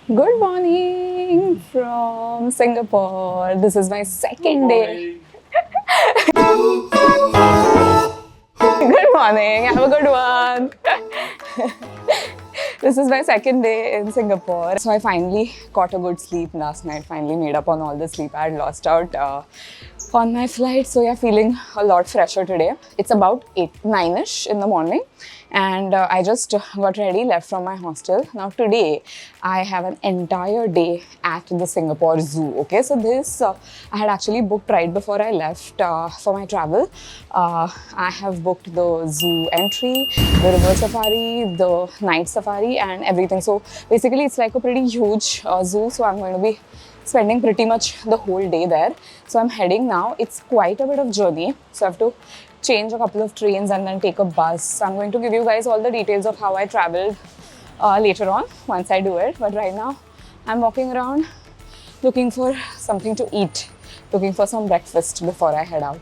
Good morning from Singapore. This is my second day. Good morning. Have a good one. This is my second day in Singapore. So I finally got a good sleep last night. Finally made up on all the sleep I had lost out on my flight. So yeah, feeling a lot fresher today. It's about 9ish in the morning. And I just got ready, left from my hostel. Now today, I have an entire day at the Singapore Zoo. Okay, so this I had actually booked right before I left for my travel. I have booked the zoo entry, the river safari, the night safari, and everything. So basically, it's like a pretty huge zoo. So I'm going to be spending pretty much the whole day there. So I'm heading now. It's quite a bit of journey. So I have to change a couple of trains and then take a bus. I'm going to give you guys all the details of how I traveled later on once I do it. But right now, I'm walking around looking for something to eat, looking for some breakfast before I head out.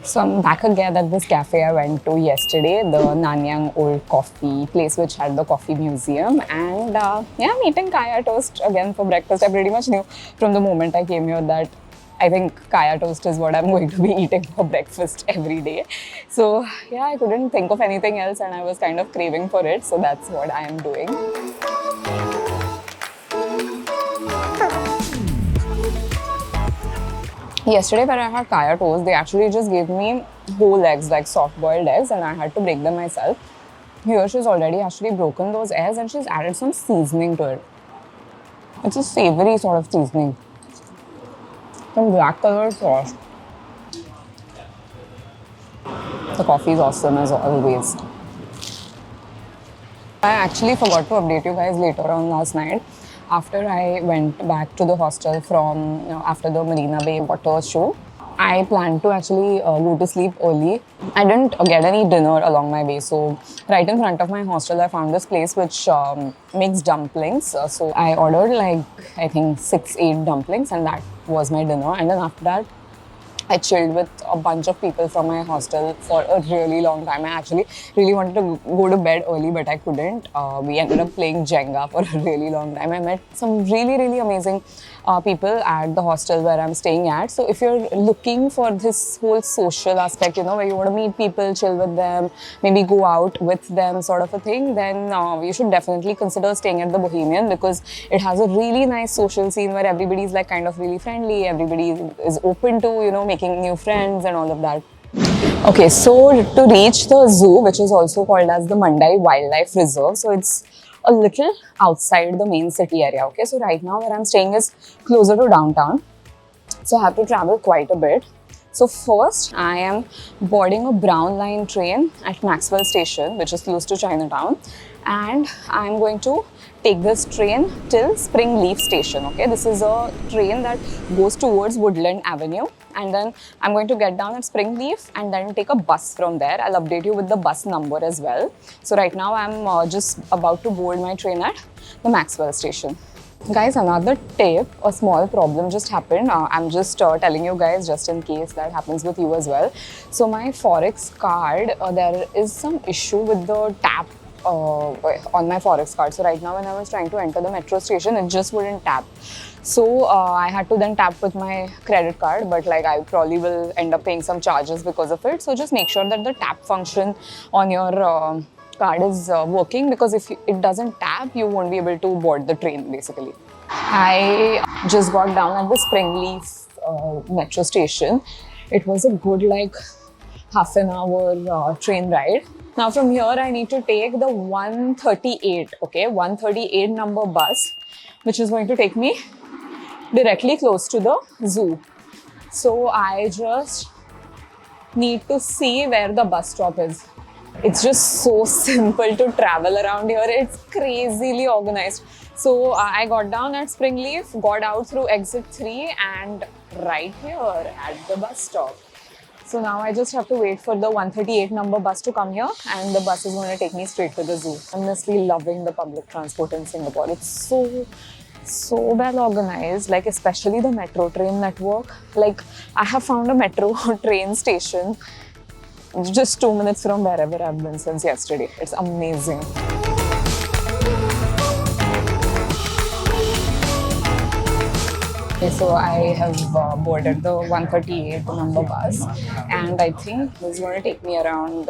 So I'm back again at this cafe I went to yesterday, the Nanyang Old Coffee place, which had the coffee museum. And yeah, I'm eating kaya toast again for breakfast. I pretty much knew from the moment I came here that I think kaya toast is what I'm going to be eating for breakfast every day. So yeah, I couldn't think of anything else and I was kind of craving for it. So that's what I am doing. Yesterday when I had kaya toast, they actually just gave me whole eggs, like soft boiled eggs, and I had to break them myself. Here she's already actually broken those eggs and she's added some seasoning to it. It's a savory sort of seasoning. Some black color sauce. The coffee is awesome as always. I actually forgot to update you guys later on last night. After I went back to the hostel from, after the Marina Bay water show, I planned to actually go to sleep early. I didn't get any dinner along my way. So right in front of my hostel, I found this place which makes dumplings. So I ordered like, I think 6-8 dumplings and that was my dinner. And then after that, I chilled with a bunch of people from my hostel for a really long time. I actually really wanted to go to bed early, but I couldn't. We ended up playing Jenga for a really long time. I met some really amazing people at the hostel where I'm staying at. So if you're looking for this whole social aspect, where you want to meet people, chill with them, maybe go out with them sort of a thing, then you should definitely consider staying at the Bohemian because it has a really nice social scene where everybody's like kind of really friendly, everybody is open to, making new friends and all of that. Okay, so to reach the zoo, which is also called as the Mandai Wildlife Reserve, so it's a little outside the main city area. Okay, so right now where I'm staying is closer to downtown, so I have to travel quite a bit. So first, I am boarding a brown line train at Maxwell Station, which is close to Chinatown, and I'm going to take this train till Springleaf Station. Okay, this is a train that goes towards Woodland Avenue, and then I'm going to get down at Springleaf and then take a bus from there. I'll update you with the bus number as well. So right now I'm just about to board my train at the Maxwell Station. Guys, another tip, a small problem just happened. I'm just telling you guys just in case that happens with you as well. So my Forex card, there is some issue with the tap on my Forex card. So right now when I was trying to enter the metro station, it just wouldn't tap. So I had to then tap with my credit card, but like I probably will end up paying some charges because of it. So just make sure that the tap function on your card is working, because if it doesn't tap, you won't be able to board the train basically. I just got down at the Springleaf metro station. It was a good like half an hour train ride. Now from here I need to take the 138, okay, 138 number bus, which is going to take me directly close to the zoo. So I just need to see where the bus stop is. It's just so simple to travel around here. It's crazily organized. So I got down at Springleaf, got out through exit 3 and right here at the bus stop. So now I just have to wait for the 138 number bus to come here and the bus is going to take me straight to the zoo. I'm honestly loving the public transport in Singapore. It's so well organized, like especially the metro train network. Like I have found a metro train station just 2 minutes from wherever I've been since yesterday. It's amazing. Okay, so I have boarded the 138 number bus, and I think this is going to take me around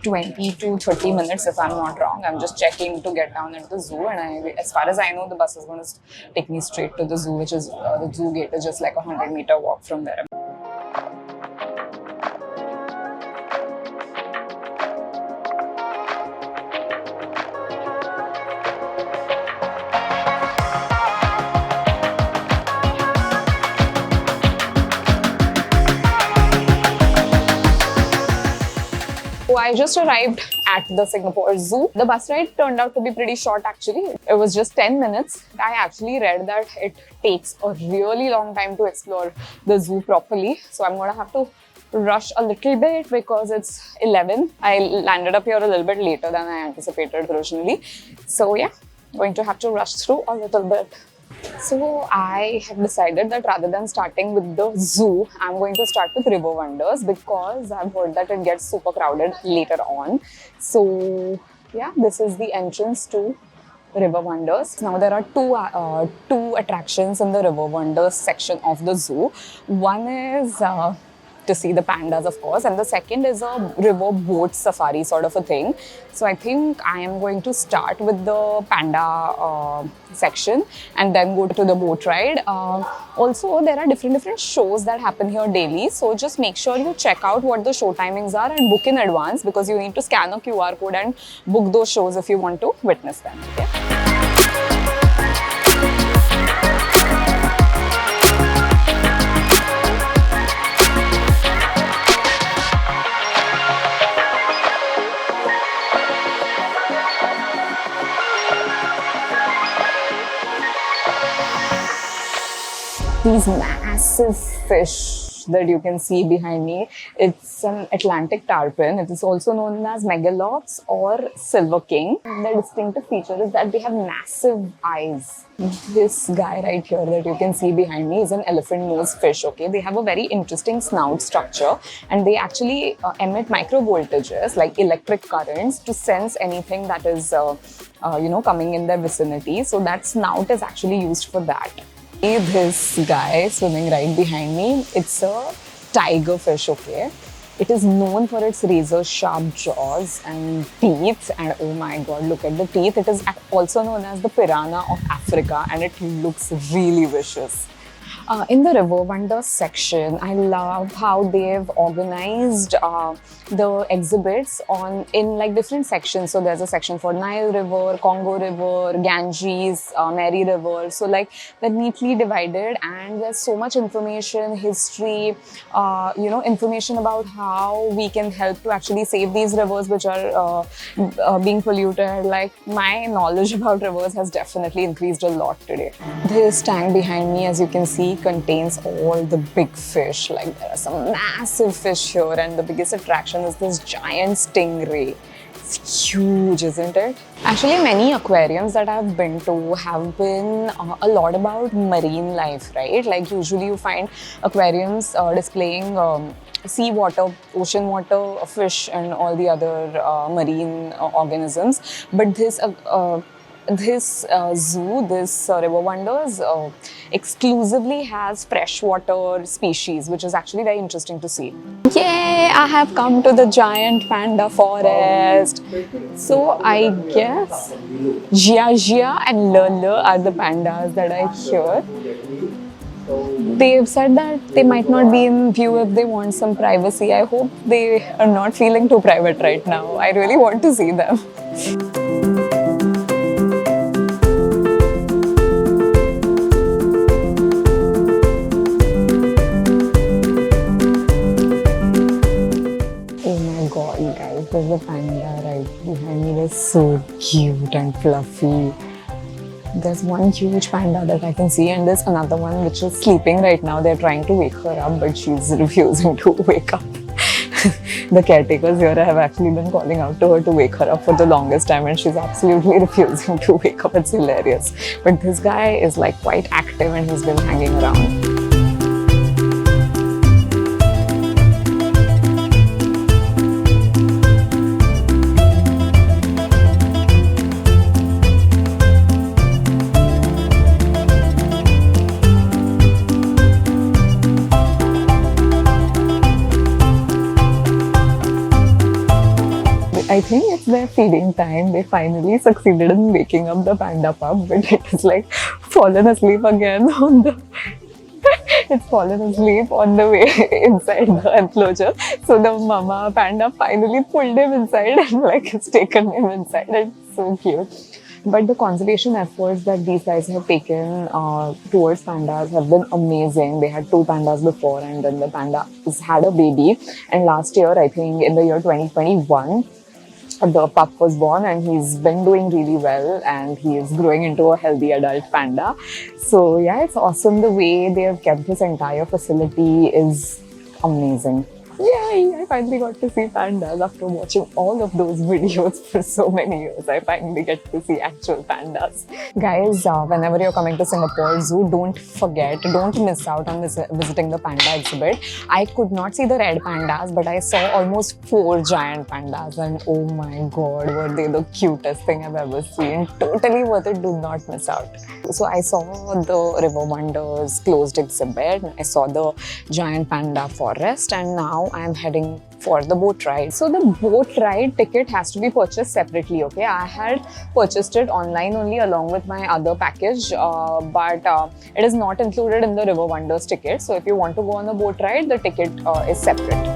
20 to 30 minutes if I'm not wrong. I'm just checking to get down into the zoo, and as far as I know, the bus is going to take me straight to the zoo, which is the zoo gate is just like a 100-meter walk from there. So I just arrived at the Singapore Zoo. The bus ride turned out to be pretty short actually. It was just 10 minutes. I actually read that it takes a really long time to explore the zoo properly. So I'm going to have to rush a little bit because it's 11. I landed up here a little bit later than I anticipated originally. So yeah, going to have to rush through a little bit. So I have decided that rather than starting with the zoo, I'm going to start with River Wonders because I've heard that it gets super crowded later on. So yeah, this is the entrance to River Wonders. Now there are two attractions in the River Wonders section of the zoo. One is to see the pandas, of course, and the second is a river boat safari sort of a thing. So I think I am going to start with the panda section and then go to the boat ride. Also, there are different shows that happen here daily. So just make sure you check out what the show timings are and book in advance because you need to scan a QR code and book those shows if you want to witness them. Okay? These massive fish that you can see behind me, it's an Atlantic tarpon. It is also known as megalops or silver king. The distinctive feature is that they have massive eyes. This guy right here that you can see behind me is an elephant nose fish. Okay, they have a very interesting snout structure and they actually emit micro voltages like electric currents to sense anything that is coming in their vicinity. So that snout is actually used for that. This guy swimming right behind me, it's a tiger fish, okay? It is known for its razor sharp jaws and teeth, and oh my god, look at the teeth. It is also known as the piranha of Africa and it looks really vicious. In the River Wonders section, I love how they've organized the exhibits in like different sections. So there's a section for Nile River, Congo River, Ganges, Mary River. So like they're neatly divided and there's so much information, history, information about how we can help to actually save these rivers which are being polluted. Like my knowledge about rivers has definitely increased a lot today. This tank behind me, as you can see, contains all the big fish. Like there are some massive fish here and the biggest attraction is this giant stingray. It's huge, isn't it? Actually, many aquariums that I've been to have been a lot about marine life, right? Like usually you find aquariums displaying sea water, ocean water, fish and all the other marine organisms. But this zoo, this River Wonders, exclusively has freshwater species, which is actually very interesting to see. Yay! I have come to the giant panda forest. So I guess Jia and Le are the pandas that I hear. They've said that they might not be in view if they want some privacy. I hope they are not feeling too private right now. I really want to see them. There's the panda right behind me. They're so cute and fluffy. There's one huge panda that I can see and there's another one which is sleeping right now. They're trying to wake her up but she's refusing to wake up. The caretakers here have actually been calling out to her to wake her up for the longest time and she's absolutely refusing to wake up. It's hilarious. But this guy is like quite active and he's been hanging around. I think it's their feeding time. They finally succeeded in waking up the panda pup, but it is like fallen asleep again on the. It's fallen asleep on the way inside the enclosure. So the mama panda finally pulled him inside and like it's taken him inside. It's so cute. But the conservation efforts that these guys have taken towards pandas have been amazing. They had 2 pandas before, and then the panda has had a baby. And last year, I think in the year 2021, the pup was born, and he's been doing really well, and he is growing into a healthy adult panda. So yeah, it's awesome. The way they have kept this entire facility is amazing. Yay! I finally got to see pandas after watching all of those videos for so many years. I finally get to see actual pandas. Guys, whenever you're coming to Singapore Zoo, don't miss out on visiting the panda exhibit. I could not see the red pandas, but I saw almost 4 giant pandas, and oh my god, were they the cutest thing I've ever seen. Totally worth it, do not miss out. So I saw the River Wonders closed exhibit, I saw the giant panda forest, and now I am heading for the boat ride. So the boat ride ticket has to be purchased separately, okay? I had purchased it online only along with my other package, but it is not included in the River Wonders ticket. So if you want to go on the boat ride, the ticket is separate.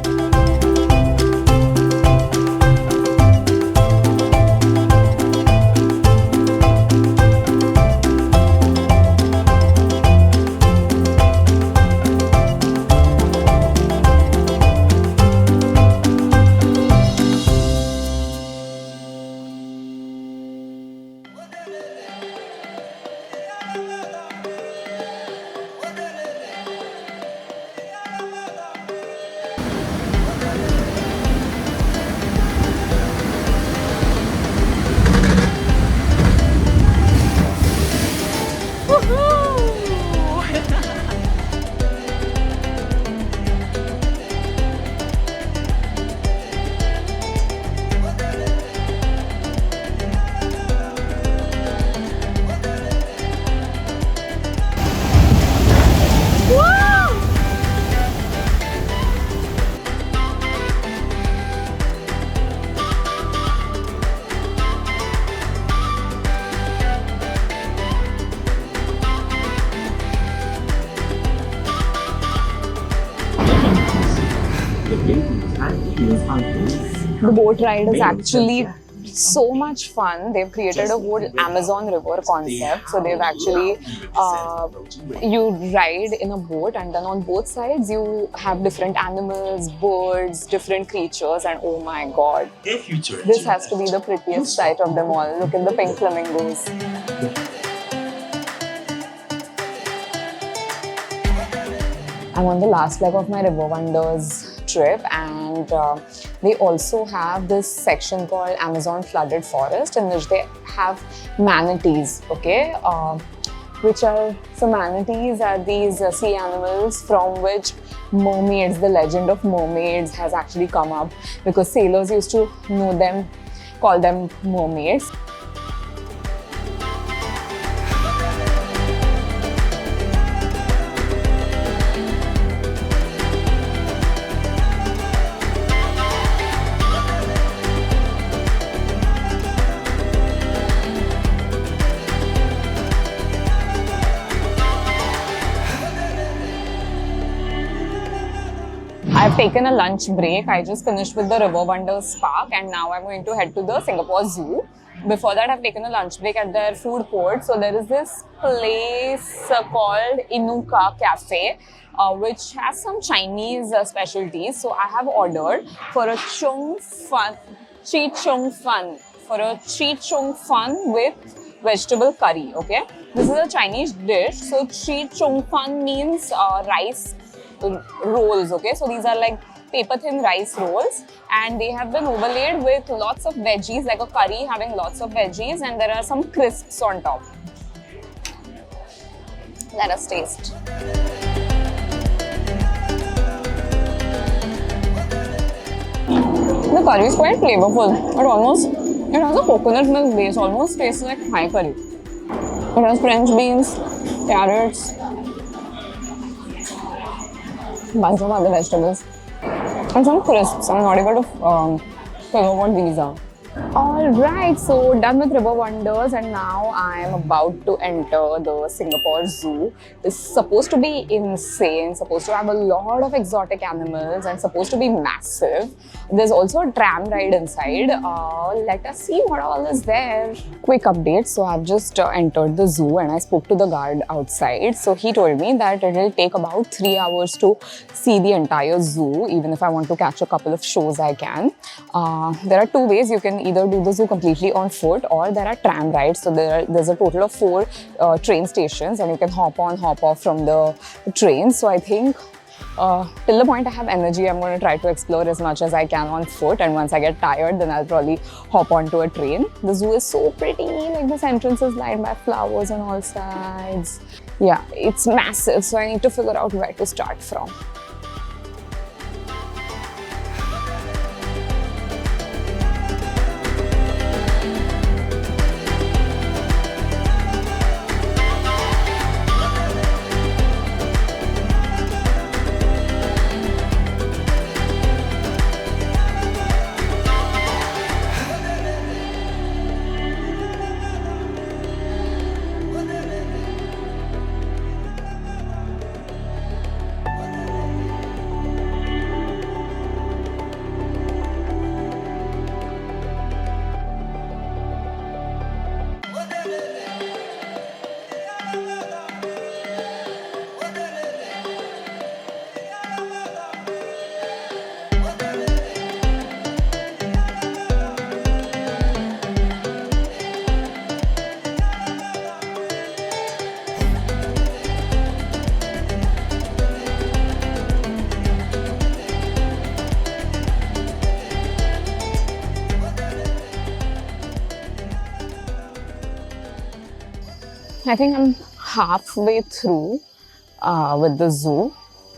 The boat ride is actually so much fun. They've created a whole Amazon River concept. So they've actually, you ride in a boat, and then on both sides you have different animals, birds, different creatures, and oh my god, this has to be the prettiest sight of them all. Look at the pink flamingos. I'm on the last leg of my River Wonders trip, and they also have this section called Amazon Flooded Forest, in which they have manatees, okay? Which are, so manatees are these sea animals from which mermaids, the legend of mermaids has actually come up, because sailors used to know them, call them mermaids. I've taken a lunch break. I just finished with the River Wonders Park, and now I'm going to head to the Singapore Zoo. Before that, I've taken a lunch break at their food court. So there is this place called Inuka Cafe, which has some Chinese specialties. So I have ordered for a chi chung fun with vegetable curry, okay? This is a Chinese dish. So chi chung fun means rice rolls, okay? So these are like paper thin rice rolls, and they have been overlaid with lots of veggies, like a curry having lots of veggies, and there are some crisps on top. Let us taste. The curry is quite flavorful. It has a coconut milk base, almost tastes like Thai curry. It has French beans, carrots, bunch of other vegetables, and some crisps. I'm not able to figure what these are. Alright, so done with River Wonders, and now I am about to enter the Singapore Zoo. It's supposed to be insane, supposed to have a lot of exotic animals, and supposed to be massive. There's also a tram ride inside. Let us see what all is there. Quick update. So I've just entered the zoo and I spoke to the guard outside. So he told me that it will take about 3 hours to see the entire zoo. Even if I want to catch a couple of shows, I can. There are two ways. You can either do the zoo completely on foot, or there are tram rides. So there's a total of 4 train stations, and you can hop on, hop off from the train. So I think till the point I have energy, I'm going to try to explore as much as I can on foot, and once I get tired, then I'll probably hop onto a train. The zoo is so pretty, like this entrance is lined by flowers on all sides. Yeah, it's massive, so I need to figure out where to start from. I think I'm halfway through with the zoo,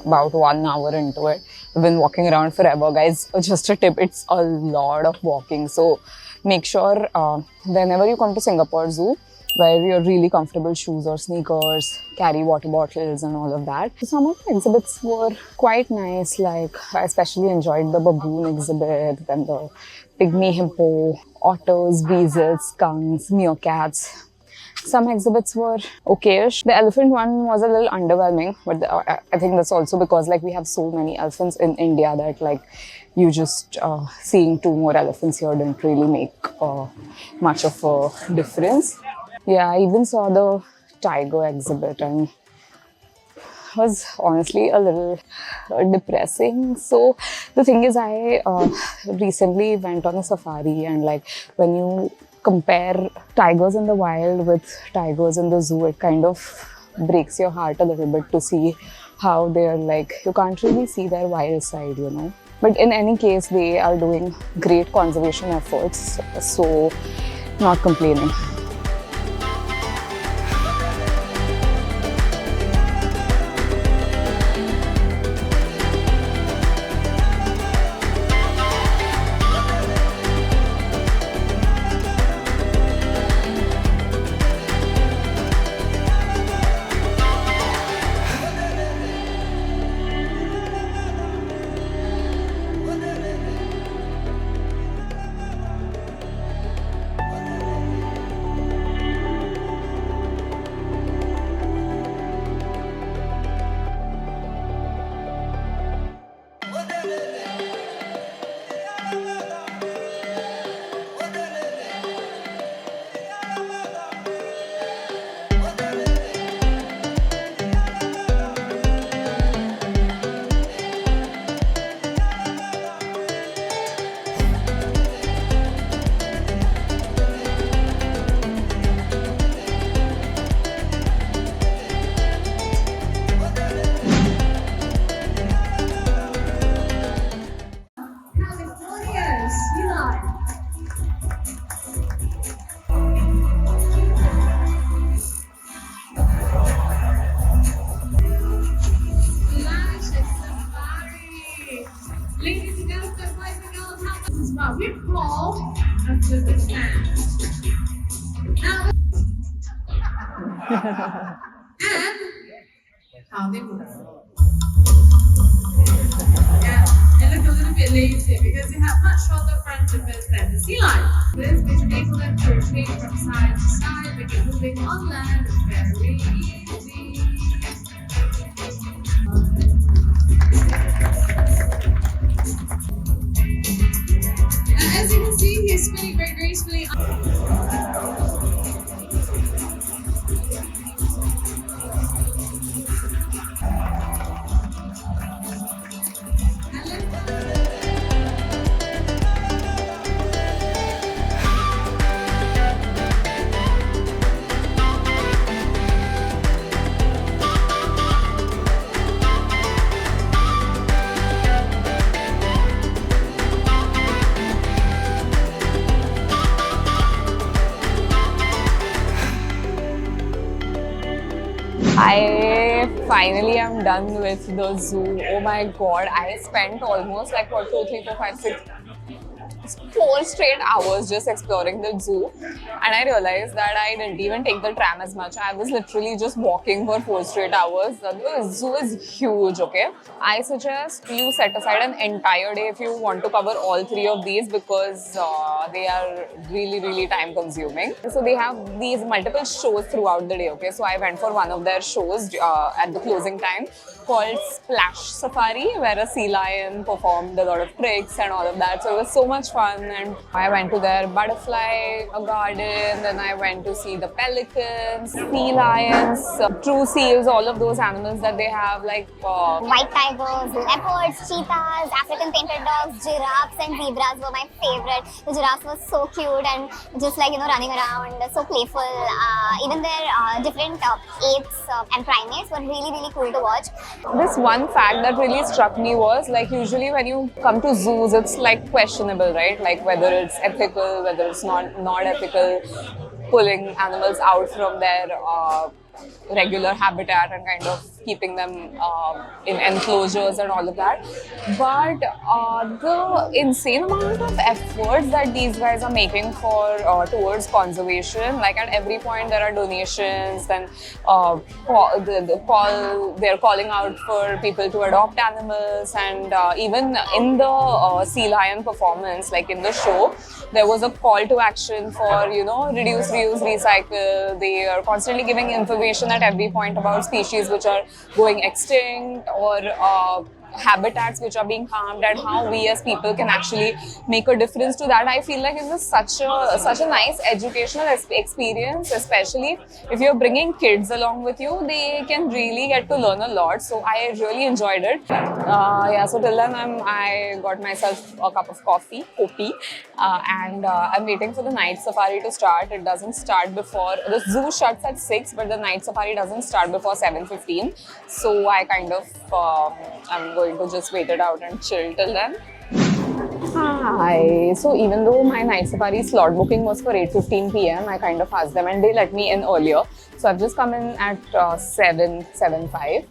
about 1 hour into it. I've been walking around forever, guys. Just a tip, it's a lot of walking. So make sure whenever you come to Singapore Zoo, wear your really comfortable shoes or sneakers, carry water bottles and all of that. Some of the exhibits were quite nice, like I especially enjoyed the baboon exhibit, then the pygmy hippo, otters, weasels, skunks, meerkats. Some exhibits were okayish. The elephant one was a little underwhelming, but I think that's also because like we have so many elephants in India that like you just seeing 2 more elephants here didn't really make much of a difference. Yeah, I even saw the tiger exhibit and was honestly a little depressing. So the thing is, I recently went on a safari, and like when you compare tigers in the wild with tigers in the zoo, it kind of breaks your heart a little bit to see how they're like, you can't really see their wild side, you know. But in any case, they are doing great conservation efforts, so not complaining. And how they move. Yeah. They look a little bit lazy because they have much shorter front flippers than the sea lion. This which enable them to rotate from side to side, making moving on land very easy. And as you can see, he's spinning very gracefully. I finally am done with the zoo. Oh my god, I spent almost like what, 4 straight hours just exploring the zoo, and I realized that I didn't even take the tram as much. I was literally just walking for 4 straight hours. The zoo is huge, okay? I suggest you set aside an entire day if you want to cover all three of these because they are really, really time consuming. So they have these multiple shows throughout the day, okay? So I went for one of their shows at the closing time called Splash Safari, where a sea lion performed a lot of tricks and all of that. So it was so much fun, and I went to their butterfly garden, then I went to see the pelicans, sea lions, true seals, all of those animals that they have, like White tigers, leopards, cheetahs, African painted dogs, giraffes and zebras were my favorite. The giraffes were so cute and just like, running around, so playful. Even their different apes and primates were really, really cool to watch. This one fact that really struck me was like usually when you come to zoos, it's like questionable, right? Like whether it's ethical, whether it's not ethical, pulling animals out from their regular habitat and kind of keeping them in enclosures and all of that. But the insane amount of efforts that these guys are making for towards conservation, like at every point there are donations, then they're calling out for people to adopt animals, and even in the sea lion performance, like in the show, there was a call to action for reduce, reuse, recycle. They are constantly giving information at every point about species which are going extinct or habitats which are being harmed, and how we as people can actually make a difference to that. I feel like it was such a nice educational experience, especially if you're bringing kids along with you. They can really get to learn a lot, so I really enjoyed it. Yeah, so till then I got myself a cup of coffee, and I'm waiting for the night safari to start. It doesn't start before, the zoo shuts at 6, but the night safari doesn't start before 7:15. So I kind of I'm going to just wait it out and chill till then. Hi. So even though my night safari slot booking was for 8:15 p.m., I kind of asked them and they let me in earlier. So I've just come in at 7:05.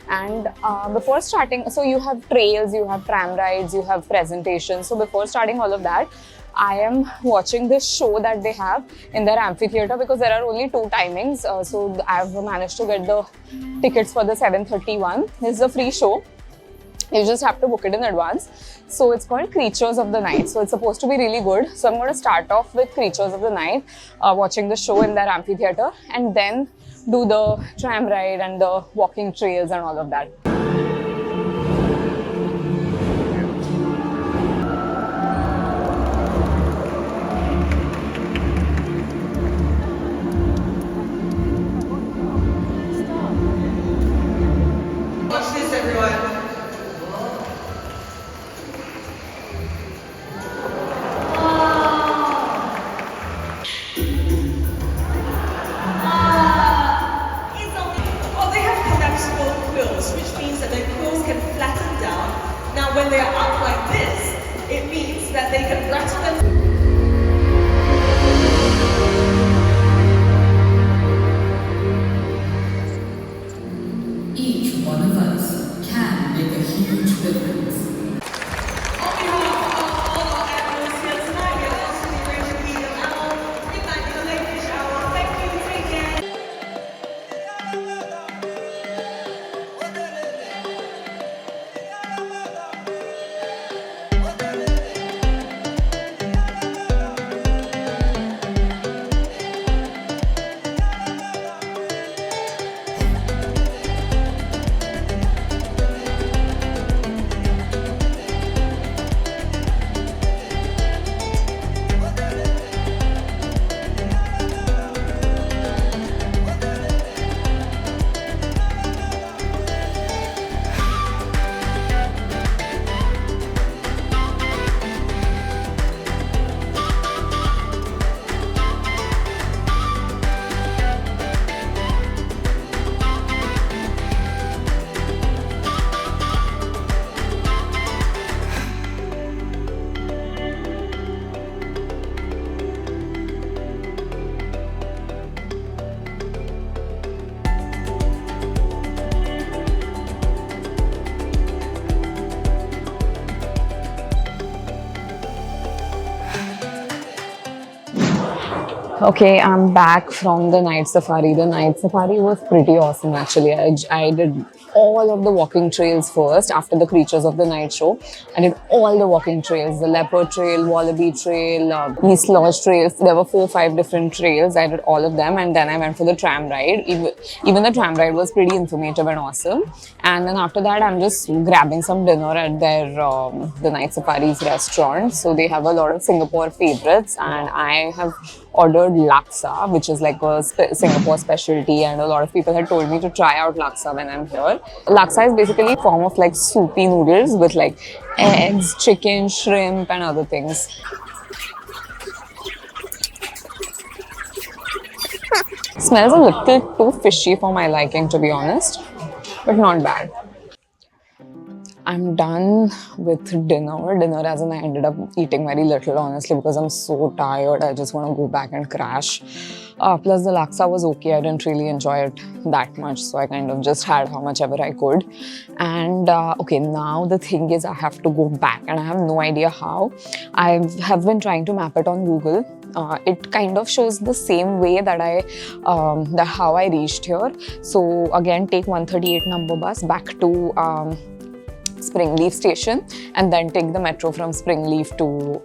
And before starting, so you have trails, you have tram rides, you have presentations. So before starting all of that, I am watching this show that they have in their amphitheater because there are only 2 timings. So I've managed to get the tickets for the 7:31. This is a free show. You just have to book it in advance. So it's called Creatures of the Night. So it's supposed to be really good. So I'm going to start off with Creatures of the Night, watching the show in their amphitheater, and then do the tram ride and the walking trails and all of that. Watch this, everyone. They have collapsible quills, which means Okay, I'm back from the night safari. The night safari was pretty awesome actually. I did all of the walking trails first after the Creatures of the Night show. I did all the walking trails, the Leopard Trail, Wallaby Trail, East Lodge trails. There were 4-5 different trails. I did all of them, and then I went for the tram ride. Even the tram ride was pretty informative and awesome. And then after that, I'm just grabbing some dinner at their the Night Safari's restaurant. So they have a lot of Singapore favorites, and I have ordered laksa, which is like a Singapore specialty, and a lot of people had told me to try out laksa when I'm here. Laksa is basically a form of like soupy noodles with like eggs, chicken, shrimp and other things. Smells a little too fishy for my liking, to be honest, but not bad. I'm done with dinner. Dinner as in I ended up eating very little, honestly, because I'm so tired. I just want to go back and crash. Plus the laksa was okay. I didn't really enjoy it that much. So I kind of just had how much ever I could. And okay, now the thing is I have to go back and I have no idea how. I have been trying to map it on Google. It kind of shows the same way that how I reached here. So again, take 138 number bus back to Springleaf station and then take the metro from Springleaf to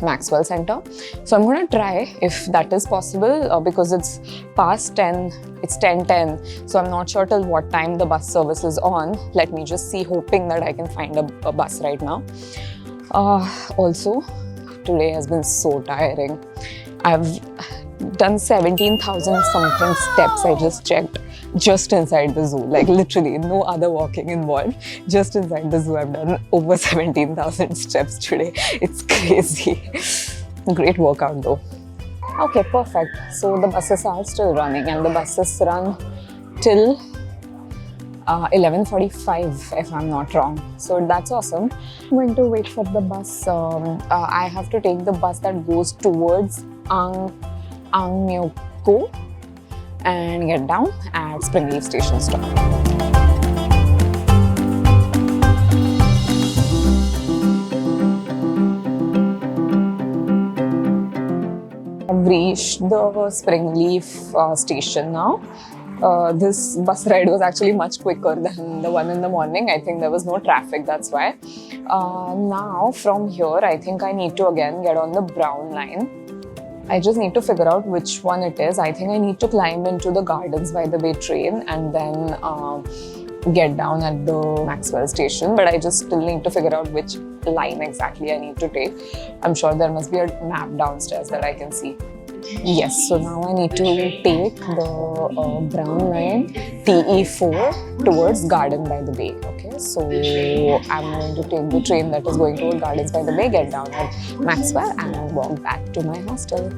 Maxwell Center. So I'm going to try if that is possible because it's past 10, it's 10:10. So I'm not sure till what time the bus service is on. Let me just see, hoping that I can find a bus right now. Also, today has been so tiring. I've done 17,000 something steps, I just checked, just inside the zoo. Like literally no other walking involved, just inside the zoo I've done over 17,000 steps today. It's crazy. Great workout though. Okay, perfect. So the buses are still running and the buses run till 11:45 if I'm not wrong. So that's awesome. I'm going to wait for the bus. I have to take the bus that goes towards Ang Meo Ko and get down at Springleaf station stop. I've reached the Springleaf station now. This bus ride was actually much quicker than the one in the morning. I think there was no traffic, that's why. Now from here, I think I need to again get on the brown line. I just need to figure out which one it is. I think I need to climb into the Gardens by the Bay train and then get down at the Maxwell station. But I just still need to figure out which line exactly I need to take. I'm sure there must be a map downstairs that I can see. Yes, so now I need to take the brown line TE4 towards Garden by the Bay. Okay, so I'm going to take the train that is going toward Gardens by the Bay, get down at Maxwell and walk back to my hostel.